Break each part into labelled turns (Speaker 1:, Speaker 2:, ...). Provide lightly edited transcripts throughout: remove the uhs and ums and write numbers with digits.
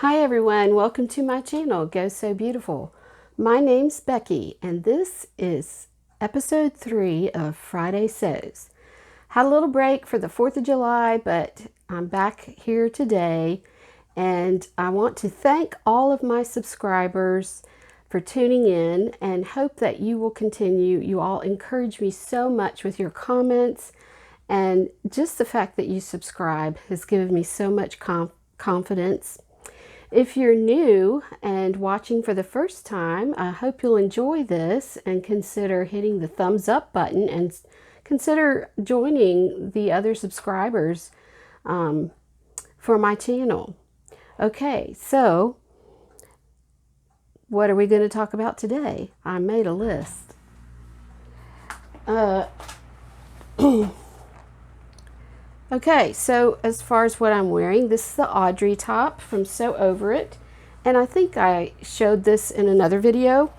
Speaker 1: Hi everyone, welcome to my channel, Go So Beautiful. My name's Becky and this is episode 3 of Friday Sews. Had a little break for the 4th of July, but I'm back here today and I want to thank all of my subscribers for tuning in and hope that you will continue. You all encourage me so much with your comments, and just the fact that you subscribe has given me so much confidence. If you're new and watching for the first time, I hope you'll enjoy this and consider hitting the thumbs up button and consider joining the other subscribers for my channel. Okay, so what are we going to talk about today? I made a list. Okay, so as far as what I'm wearing, this is the Audrey top from Sew Over It. And I think I showed this in another video,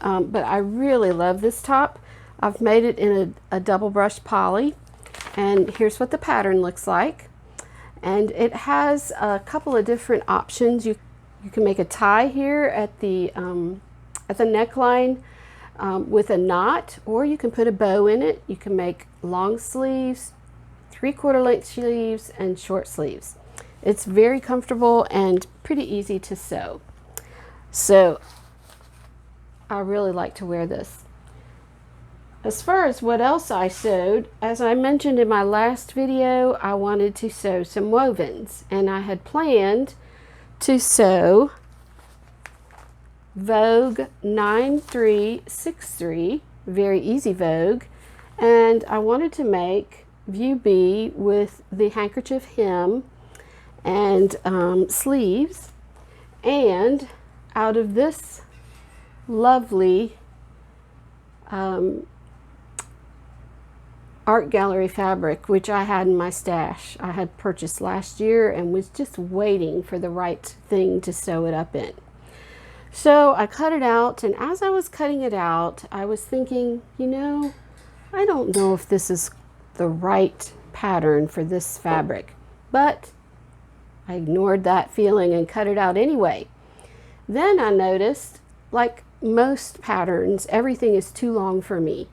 Speaker 1: but I really love this top. I've made it in a double brush poly, and here's what the pattern looks like. And it has a couple of different options. You can make a tie here at the neckline with a knot, or you can put a bow in it. You can make long sleeves, 3/4 length sleeves, and short sleeves. It's very comfortable and pretty easy to sew. So I really like to wear this. As far as what else I sewed, as I mentioned in my last video, I wanted to sew some wovens, and I had planned to sew Vogue 9363, very easy Vogue, and I wanted to make View B with the handkerchief hem and sleeves. And out of this lovely art gallery fabric, which I had in my stash, I had purchased last year and was just waiting for the right thing to sew it up in. So I cut it out, and as I was cutting it out, I was thinking, you know, I don't know if this is the right pattern for this fabric, but I ignored that feeling and cut it out anyway. Then I noticed, like most patterns, everything is too long for me,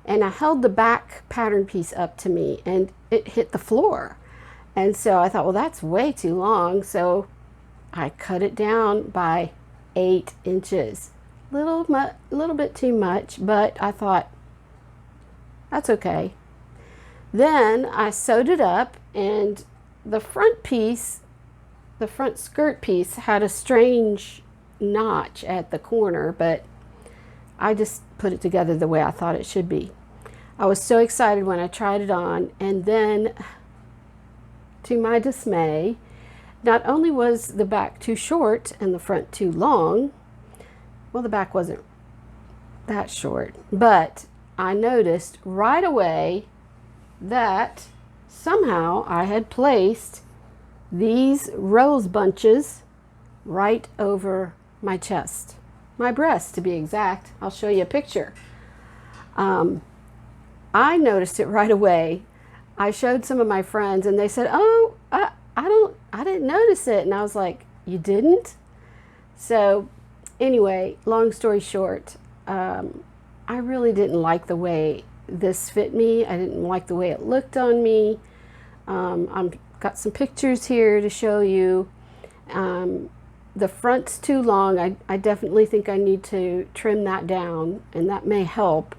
Speaker 1: and I held the back pattern piece up to me and it hit the floor, and so I thought, well, that's way too long, so I cut it down by 8 inches. Little bit too much, but I thought that's okay. Then I sewed it up, and the front piece, the front skirt piece, had a strange notch at the corner, but I just put it together the way I thought it should be. I was so excited when I tried it on, and then to my dismay, not only was the back too short and the front too long, well, the back wasn't that short, but I noticed right away that somehow I had placed these rose bunches right over my chest, my breast to be exact. I'll show you a picture. I noticed it right away. I showed some of my friends and they said, oh, I didn't notice it. And I was like, you didn't? So anyway, long story short, I really didn't like the way this fit me. I didn't like the way it looked on me. I've got some pictures here to show you. The front's too long. I definitely think I need to trim that down, and that may help.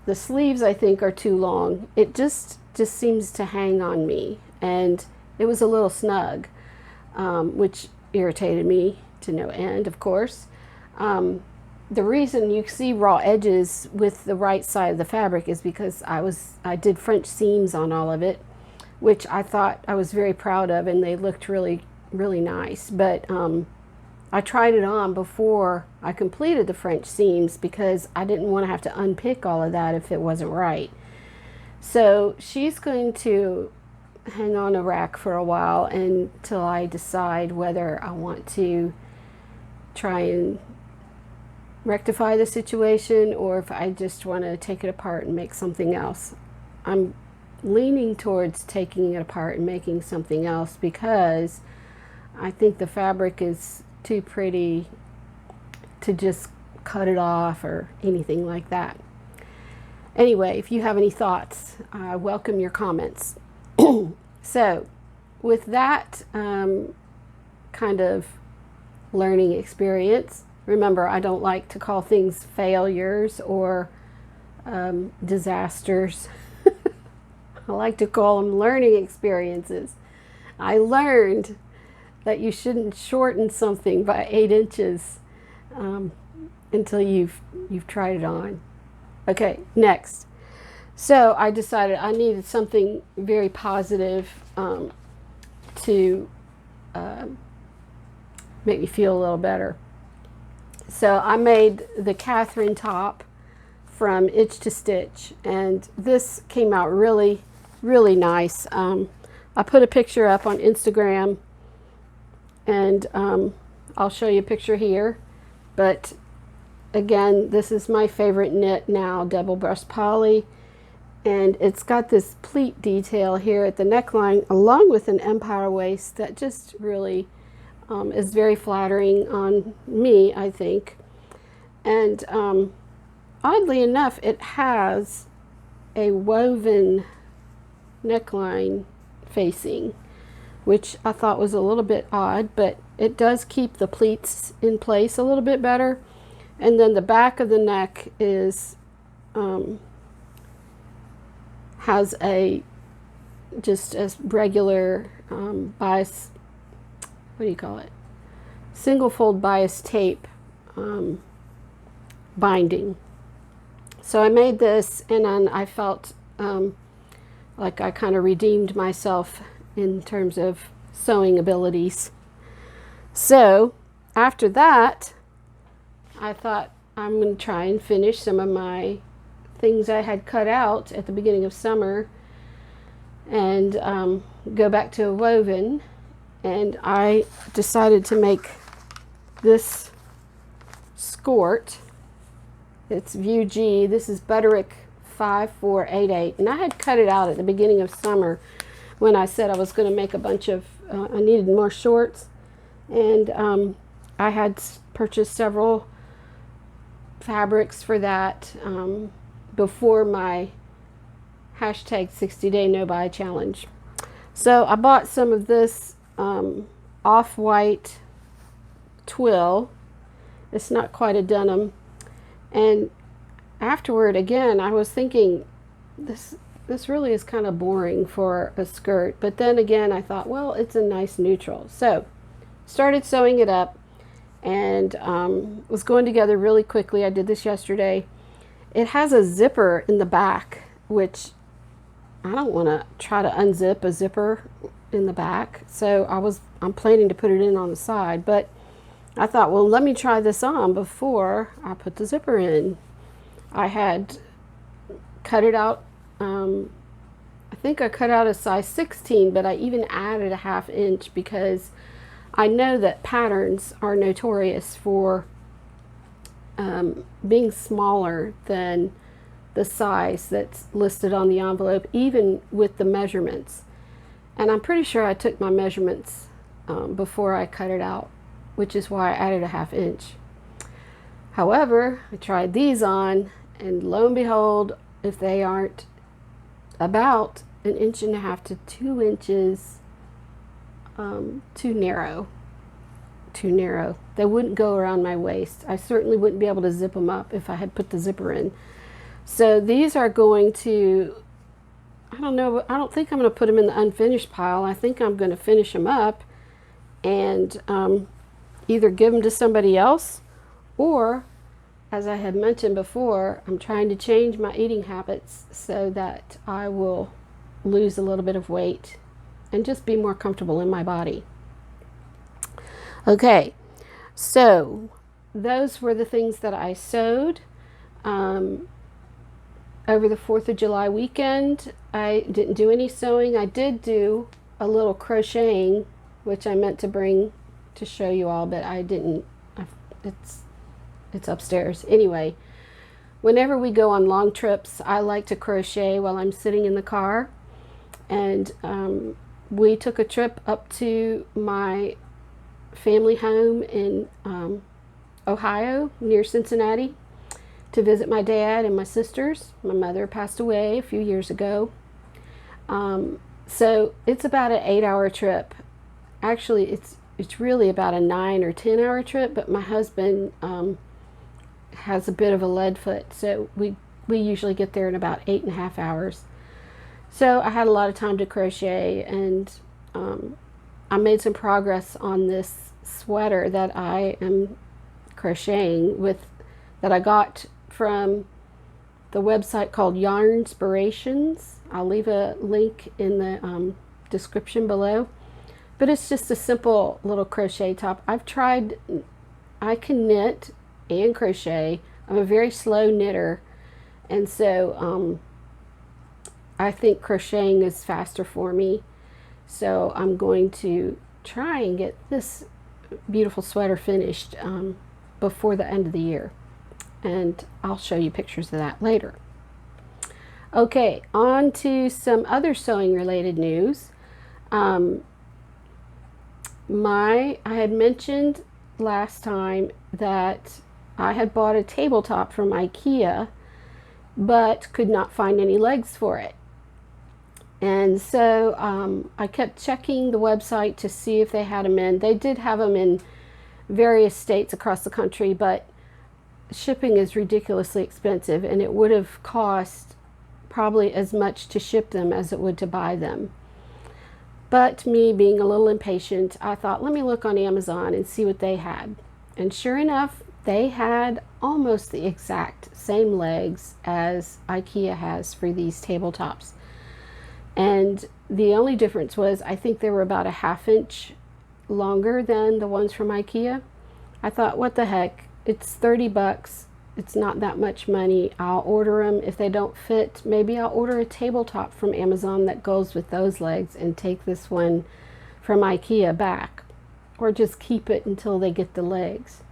Speaker 1: The sleeves, I think, are too long. It just seems to hang on me, and it was a little snug, which irritated me to no end, of course. The reason you see raw edges with the right side of the fabric is because I did French seams on all of it, which I thought I was very proud of, and they looked really, really nice. But I tried it on before I completed the French seams because I didn't want to have to unpick all of that if it wasn't right. So she's going to hang on a rack for a while until I decide whether I want to try and rectify the situation or if I just want to take it apart and make something else. I'm leaning towards taking it apart and making something else because I think the fabric is too pretty to just cut it off or anything like that. Anyway, if you have any thoughts, I welcome your comments. So with that kind of learning experience, remember, I don't like to call things failures or disasters. I like to call them learning experiences. I learned that you shouldn't shorten something by 8 inches until you've tried it on. Okay, next. So I decided I needed something very positive to make me feel a little better. So I made the Kathryn top from Itch to Stitch, and this came out really, really nice. I put a picture up on Instagram, and I'll show you a picture here. But again, this is my favorite knit now, double breast poly, and it's got this pleat detail here at the neckline along with an empire waist that just really is very flattering on me, I think. And oddly enough, it has a woven neckline facing, which I thought was a little bit odd, but it does keep the pleats in place a little bit better. And then the back of the neck is has a just a regular bias, what do you call it, single fold bias tape binding. So I made this, and then I felt like I kind of redeemed myself in terms of sewing abilities. So after that, I thought I'm going to try and finish some of my things I had cut out at the beginning of summer and go back to a woven. And I decided to make this skort. It's View G. This is Butterick 5488, and I had cut it out at the beginning of summer when I said I was going to make a bunch of I needed more shorts, and I had purchased several fabrics for that before my hashtag 60-day no buy challenge. So I bought some of this off-white twill. It's not quite a denim, and afterward, again, I was thinking this really is kind of boring for a skirt, but then again I thought, well, it's a nice neutral. So started sewing it up, and was going together really quickly. I did this yesterday. It has a zipper in the back, which I don't want to try to unzip a zipper in the back, so I'm planning to put it in on the side, but I thought, well, let me try this on before I put the zipper in. I had cut it out, I think I cut out a size 16, but I even added a ½ inch because I know that patterns are notorious for being smaller than the size that's listed on the envelope, even with the measurements. And I'm pretty sure I took my measurements before I cut it out, which is why I added a ½ inch. However, I tried these on, and lo and behold, if they aren't about 1.5 inches to 2 inches too narrow, they wouldn't go around my waist. I certainly wouldn't be able to zip them up if I had put the zipper in. So these are going to, I don't know, I don't think I'm going to put them in the unfinished pile. I think I'm going to finish them up and either give them to somebody else, or, as I had mentioned before, I'm trying to change my eating habits so that I will lose a little bit of weight and just be more comfortable in my body. Okay, so those were the things that I sewed over the 4th of July weekend. I didn't do any sewing. I did do a little crocheting, which I meant to bring to show you all, but I didn't. It's upstairs. Anyway, whenever we go on long trips, I like to crochet while I'm sitting in the car. And we took a trip up to my family home in Ohio, near Cincinnati, to visit my dad and my sisters. My mother passed away a few years ago. So it's about an 8-hour trip. Actually, it's really about a 9 or 10-hour trip, but my husband has a bit of a lead foot, so we usually get there in about 8.5 hours. So I had a lot of time to crochet, and I made some progress on this sweater that I am crocheting with, that I got from the website called Yarnspirations. I'll leave a link in the description below. But it's just a simple little crochet top. I can knit and crochet. I'm a very slow knitter, and so I think crocheting is faster for me. So I'm going to try and get this beautiful sweater finished before the end of the year. And I'll show you pictures of that later. Okay, on to some other sewing related news. I had mentioned last time that I had bought a tabletop from IKEA, but could not find any legs for it. And so I kept checking the website to see if they had them in. They did have them in various states across the country, but shipping is ridiculously expensive, and it would have cost probably as much to ship them as it would to buy them. But me being a little impatient, I thought, let me look on Amazon and see what they had. And sure enough, they had almost the exact same legs as IKEA has for these tabletops. And the only difference was, I think they were about a 1/2 inch longer than the ones from IKEA. I thought, what the heck? It's $30. It's not that much money. I'll order them. If they don't fit, maybe I'll order a tabletop from Amazon that goes with those legs and take this one from IKEA back, or just keep it until they get the legs.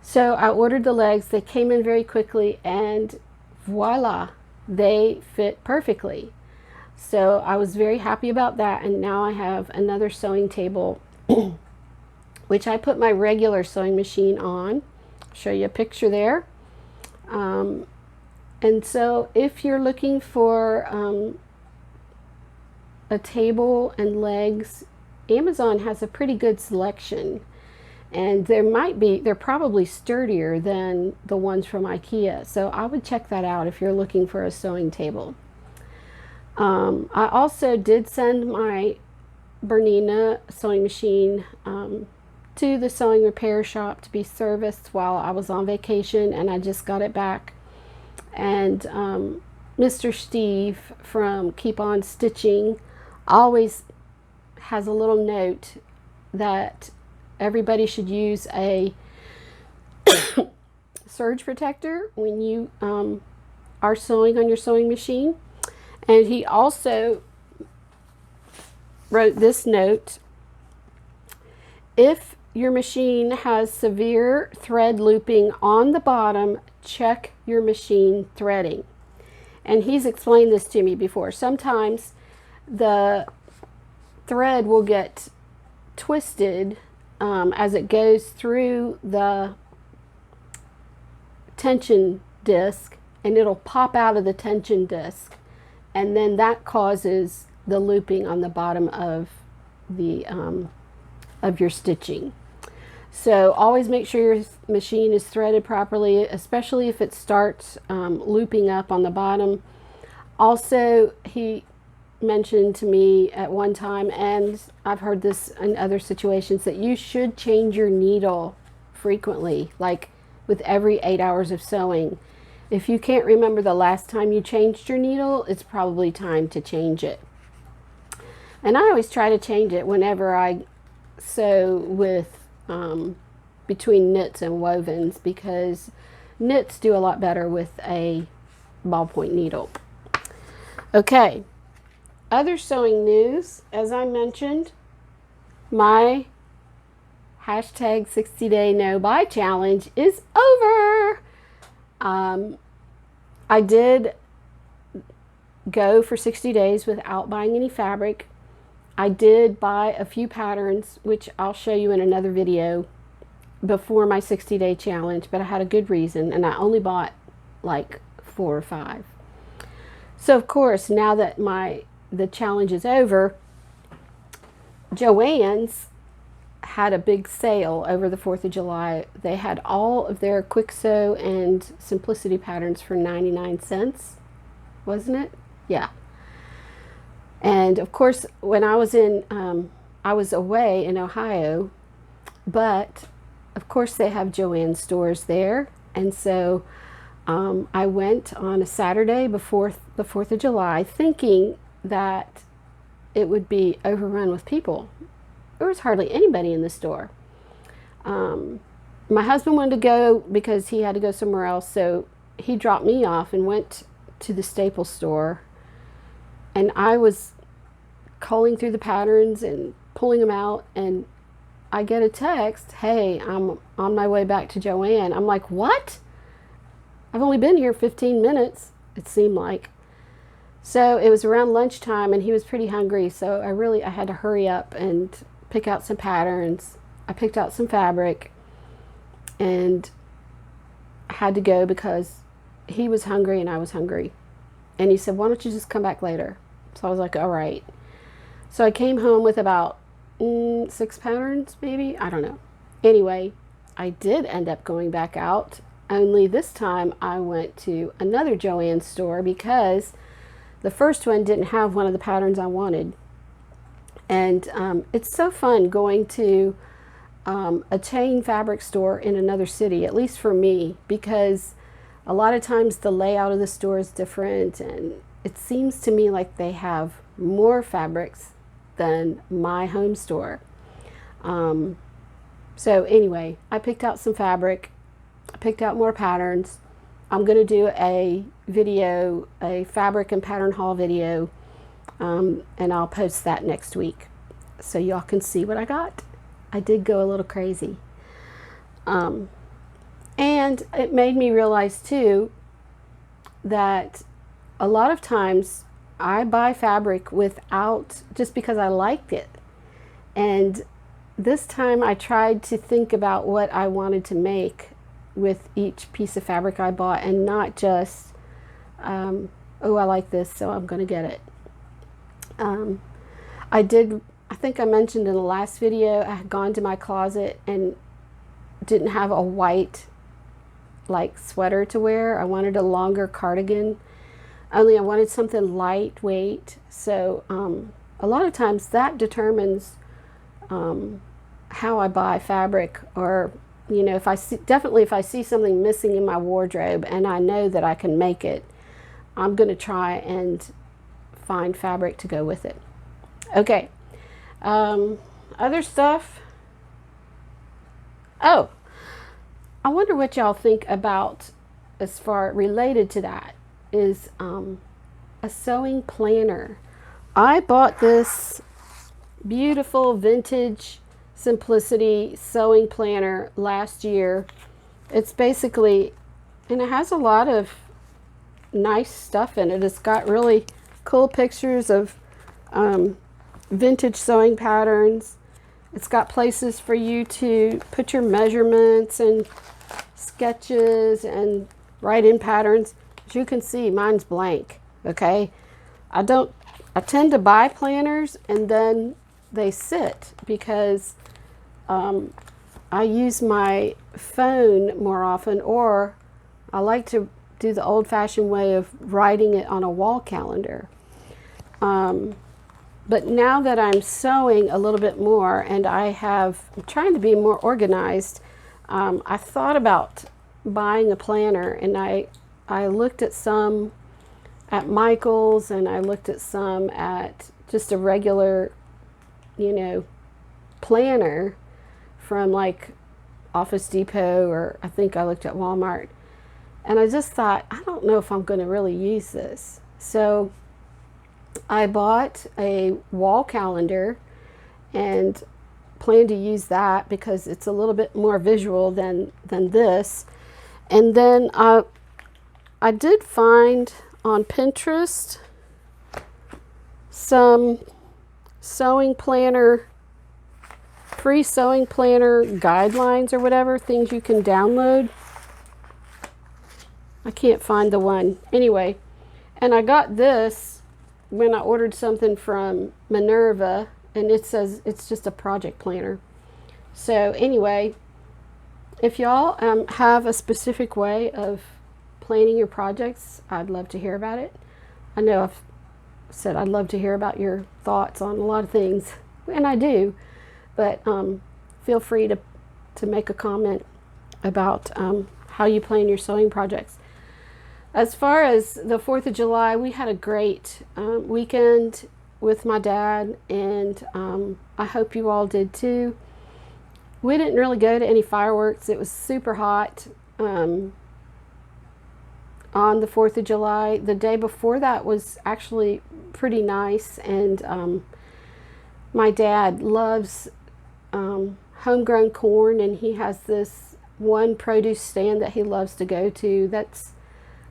Speaker 1: So I ordered the legs. They came in very quickly, and voila, they fit perfectly. So I was very happy about that, and now I have another sewing table which I put my regular sewing machine on. I'll show you a picture there. And so if you're looking for a table and legs, Amazon has a pretty good selection, and they're probably sturdier than the ones from IKEA, so I would check that out if you're looking for a sewing table. I also did send my Bernina sewing machine to the sewing repair shop to be serviced while I was on vacation, and I just got it back. And Mr. Steve from Keep On Stitching always has a little note that everybody should use a surge protector when you are sewing on your sewing machine. And he also wrote this note: if your machine has severe thread looping on the bottom, check your machine threading. And he's explained this to me before. Sometimes the thread will get twisted as it goes through the tension disc, and it'll pop out of the tension disc, and then that causes the looping on the bottom of the of your stitching. So always make sure your machine is threaded properly, especially if it starts looping up on the bottom. Also, he mentioned to me at one time, and I've heard this in other situations, that you should change your needle frequently, like with every 8 hours of sewing. If you can't remember the last time you changed your needle, it's probably time to change it. And I always try to change it whenever I sew with between knits and wovens, because knits do a lot better with a ballpoint needle. Okay, other sewing news. As I mentioned, my hashtag 60-day no buy challenge is over. I did go for 60 days without buying any fabric. I did buy a few patterns, which I'll show you in another video, before my 60-day challenge, but I had a good reason, and I only bought like 4 or 5. So of course, now that the challenge is over, Joann's had a big sale over the 4th of July. They had all of their quick sew and simplicity patterns for 99 cents, wasn't it? Yeah. And of course, when I was I was away in Ohio, but of course they have Joann stores there. And so I went on a Saturday before the 4th of July thinking that it would be overrun with people. There was hardly anybody in the store. My husband wanted to go because he had to go somewhere else, so he dropped me off and went to the Staples store. And I was culling through the patterns and pulling them out, and I get a text, "Hey, I'm on my way back to Joann." I'm like, "What? I've only been here 15 minutes, it seemed like." So it was around lunchtime, and he was pretty hungry, so I had to hurry up and pick out some patterns. I picked out some fabric, and I had to go because he was hungry and I was hungry. And he said, "Why don't you just come back later?" So I was like, all right. So I came home with about 6 patterns, maybe, I don't know. Anyway, I did end up going back out, only this time I went to another Joann store because the first one didn't have one of the patterns I wanted. And it's so fun going to a chain fabric store in another city, at least for me, because a lot of times the layout of the store is different, and it seems to me like they have more fabrics than my home store. So anyway, I picked out some fabric, I picked out more patterns. I'm going to do a video, a fabric and pattern haul video, and I'll post that next week so y'all can see what I got. I did go a little crazy. And it made me realize too that a lot of times I buy fabric without, just because I liked it. And this time I tried to think about what I wanted to make with each piece of fabric I bought, and not just, oh, I like this, so I'm going to get it. I think I mentioned in the last video, I had gone to my closet and didn't have a white like sweater to wear. I wanted a longer cardigan, only I wanted something lightweight. So a lot of times that determines how I buy fabric, or you know, if I see something missing in my wardrobe and I know that I can make it, I'm going to try and find fabric to go with it. Okay, other stuff. Oh, I wonder what y'all think about, as far related to that, is a sewing planner. I bought this beautiful vintage simplicity sewing planner last year. It's basically, and it has a lot of nice stuff in it. It's got really cool pictures of vintage sewing patterns. It's got places for you to put your measurements and sketches and write in patterns. As you can see, mine's blank. Okay, I tend to buy planners and then they sit because I use my phone more often, or I like to do the old-fashioned way of writing it on a wall calendar. But now that I'm sewing a little bit more and I'm trying to be more organized, I thought about buying a planner, and I looked at some at Michael's, and I looked at some at just a regular, you know, planner from like Office Depot, or I think I looked at Walmart, and I just thought, I don't know if I'm going to really use this. So I bought a wall calendar and plan to use that because it's a little bit more visual than this. And then I did find on Pinterest some sewing planner, free sewing planner guidelines or whatever, things you can download. I can't find the one. Anyway, and I got this when I ordered something from Minerva, and it says it's just a project planner. So anyway, if y'all have a specific way of planning your projects, I'd love to hear about it. I know I've said I'd love to hear about your thoughts on a lot of things, and I do, but feel free to make a comment about how you plan your sewing projects. As far as the 4th of July, we had a great weekend with my dad, and I hope you all did too. We didn't really go to any fireworks. It was super hot on the 4th of July. The day before that was actually pretty nice, and my dad loves homegrown corn, and he has this one produce stand that he loves to go to that's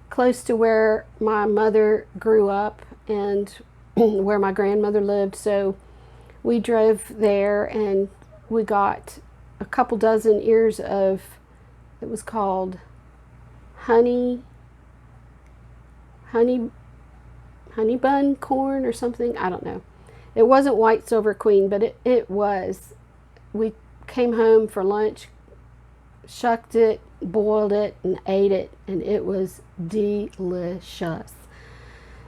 Speaker 1: close to where my mother grew up and where my grandmother lived. So we drove there and we got a couple dozen ears of, it was called honey bun corn or something. I don't know. It wasn't white silver queen, but it was. We came home for lunch, shucked it, boiled it, and ate it, and it was delicious.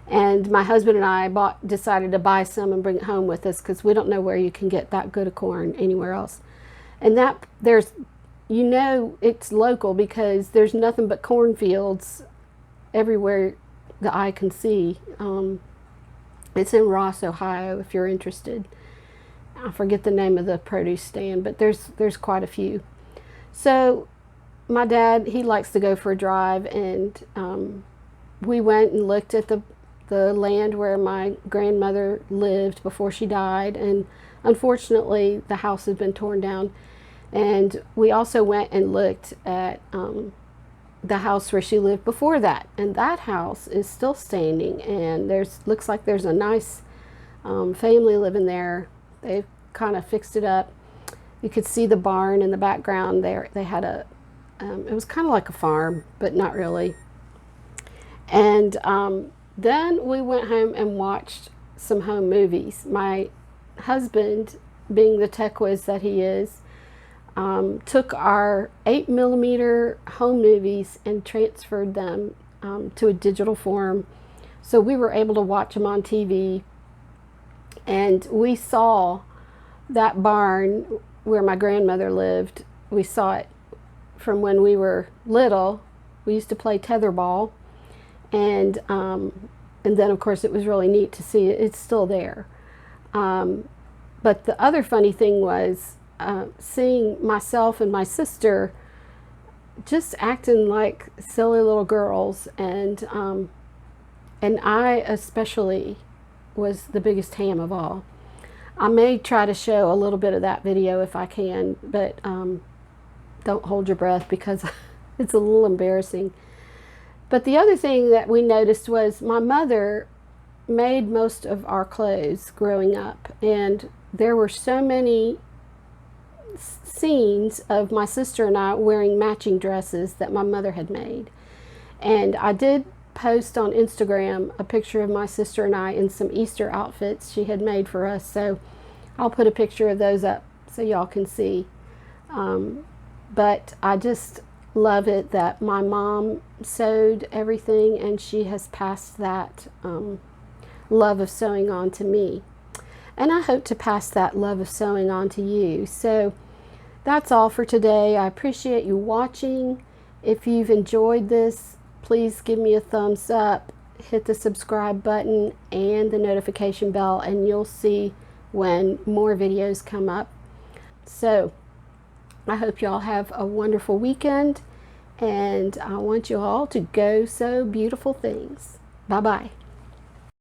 Speaker 1: And my husband and I decided to buy some and bring it home with us, because we don't know where you can get that good of corn anywhere else. And that there's, you know, it's local because there's nothing but cornfields everywhere the eye can see. It's in Ross, Ohio, if you're interested. I forget the name of the produce stand, but there's quite a few. So my dad, he likes to go for a drive, and we went and looked at the land where my grandmother lived before she died, and unfortunately the house has been torn down. And we also went and looked at the house where she lived before that, and that house is still standing, and looks like there's a nice family living there. They've kind of fixed it up. You could see the barn in the background there. They had it was kind of like a farm, but not really. And then we went home and watched some home movies. My husband, being the tech whiz that he is, took our 8mm home movies and transferred them to a digital form. So we were able to watch them on TV. And we saw that barn where my grandmother lived. We saw it from when we were little. We used to play tetherball. And then, of course, it was really neat to see it. It's still there. But the other funny thing was seeing myself and my sister just acting like silly little girls. And I especially was the biggest ham of all. I may try to show a little bit of that video if I can, but don't hold your breath, because it's a little embarrassing. But the other thing that we noticed was my mother made most of our clothes growing up, and there were so many scenes of my sister and I wearing matching dresses that my mother had made. And I did post on Instagram a picture of my sister and I in some Easter outfits she had made for us, so I'll put a picture of those up so y'all can see. But I just love it that my mom sewed everything, and she has passed that love of sewing on to me, and I hope to pass that love of sewing on to you. So that's all for today. I appreciate you watching. If you've enjoyed this, please give me a thumbs up, hit the subscribe button and the notification bell, and you'll see when more videos come up. So I hope y'all have a wonderful weekend, and I want you all to go sew beautiful things. Bye-bye.